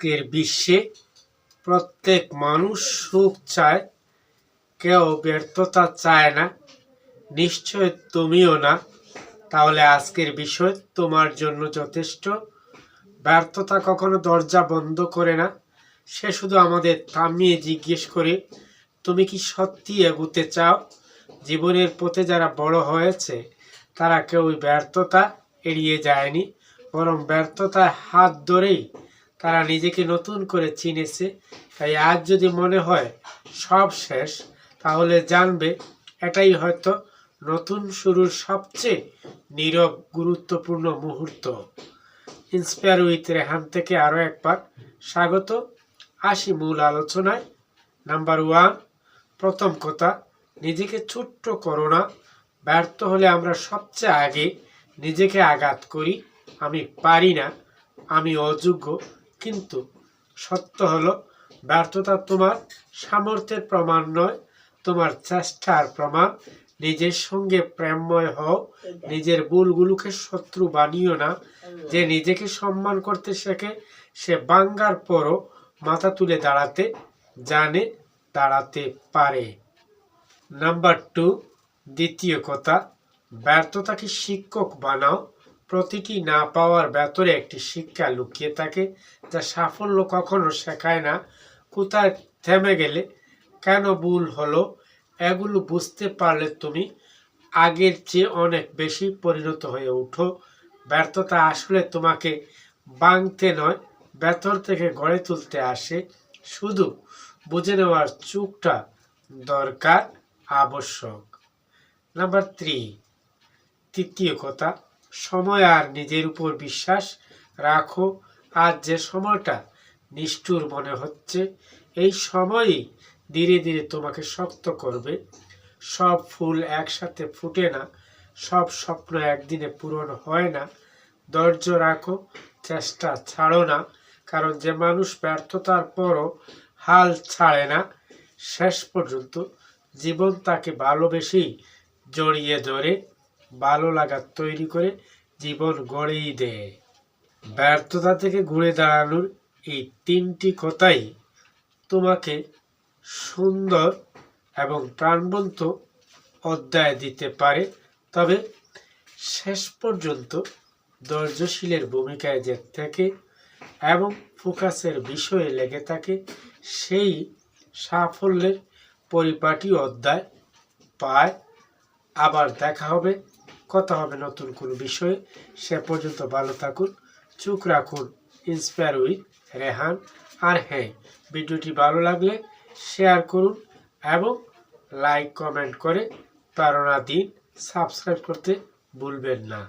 আজকের বিশ্বে প্রত্যেক মানুষ সুখ চায়, কেউ ব্যর্থতা চায় না। নিশ্চয় তুমিও না। তাহলে আজকের বিষয় তোমার জন্য যথেষ্ট। ব্যর্থতা কখনো দরজা বন্ধ করে না, সে শুধু আমাদের থামিয়ে জিজ্ঞেস করে, তুমি কি সত্যি এগোতে চাও? জীবনের পথে যারা বড় হয়েছে তারা কেউই ব্যর্থতা এড়িয়ে যায়নি, বরং ব্যর্থতায় হাত ধরেই তারা নিজেকে নতুন করে চিনেছে। তাই আজ যদি মনে হয় সব শেষ, তাহলে জানবে এটাই হয়তো নতুন শুরুর সবচেয়ে নীরব গুরুত্বপূর্ণ মুহূর্ত। ইন্সপায়ার উইথ রেহান থেকে আরও একবার স্বাগত। আসি মূল আলোচনায়। নাম্বার 1, প্রথম কথা, নিজেকে ছোট্ট করো না। ব্যর্থ হলে আমরা সবচেয়ে আগে নিজেকে আঘাত করি। আমি পারি না, আমি অযোগ্য। কিন্তু সত্য হলো, ব্যর্থতা তোমার সামর্থ্যের প্রমাণ নয়, তোমার চেষ্টার প্রমাণ। নিজের সঙ্গে প্রেমময় হও, নিজের ভুলগুলোকে শত্রু বানিও না। যে নিজেকে সম্মান করতে শেখে সে ভাঙ্গার পরও মাথা তুলে দাঁড়াতে জানে, দাঁড়াতে পারে। নাম্বার 2, দ্বিতীয় কথা, ব্যর্থতাকে শিক্ষক বানাও। প্রতিটি না পাওয়ার ভেতরে একটি শিক্ষা লুকিয়ে থাকে, যা সাফল্য কখনো শেখায় না। কোথায় থেমে গেলে, কেন ভুল হলো, এগুলো বুঝতে পারলে তুমি আগের চেয়ে অনেক বেশি পরিণত হয়ে ওঠো। ব্যর্থতা আসলে তোমাকে ভাঙতে নয়, ভেতর থেকে গড়ে তুলতে আসে। শুধু বুঝে নেওয়ার চোখটা দরকার, আবশ্যক। নাম্বার 3, তৃতীয় কথা, সময় আর নিজের উপর বিশ্বাস রাখো। আজ যে সময়টা নিষ্ঠুর মনে হচ্ছে, এই সময়ই ধীরে ধীরে তোমাকে শক্ত করবে। সব ফুল একসাথে ফুটে না, সব স্বপ্ন একদিনে পূরণ হয় না। ধৈর্য রাখো, চেষ্টা ছাড়ো না, কারণ যে মানুষ ব্যর্থতার পরও হাল ছাড়ে না, শেষ পর্যন্ত জীবন তাকে ভালোবেসেই জড়িয়ে ধরে, ভালো লাগা তৈরি করে জীবন গড়েই দেয়। ব্যর্থতা থেকে ঘুরে দাঁড়ানোর এই 3টি কথাই তোমাকে সুন্দর এবং প্রাণবন্ত অধ্যায় দিতে পারে। তবে শেষ পর্যন্ত ধৈর্যশীলের ভূমিকায় যে থাকে এবং ফোকাসের বিষয়ে লেগে থাকে, সেই সাফল্যের পরিপাটি অধ্যায় পায়। আবার দেখা হবে, কথা হবে নতুন কোনো বিষয়ে। সে পর্যন্ত ভালো থাকুন, চোখ রাখুন ইন্সপায়ার উইথ রেহান। আর হ্যাঁ, ভিডিওটি ভালো লাগলে শেয়ার করুন এবং লাইক কমেন্ট করে প্রেরণা দিন। সাবস্ক্রাইব করতে ভুলবেন না।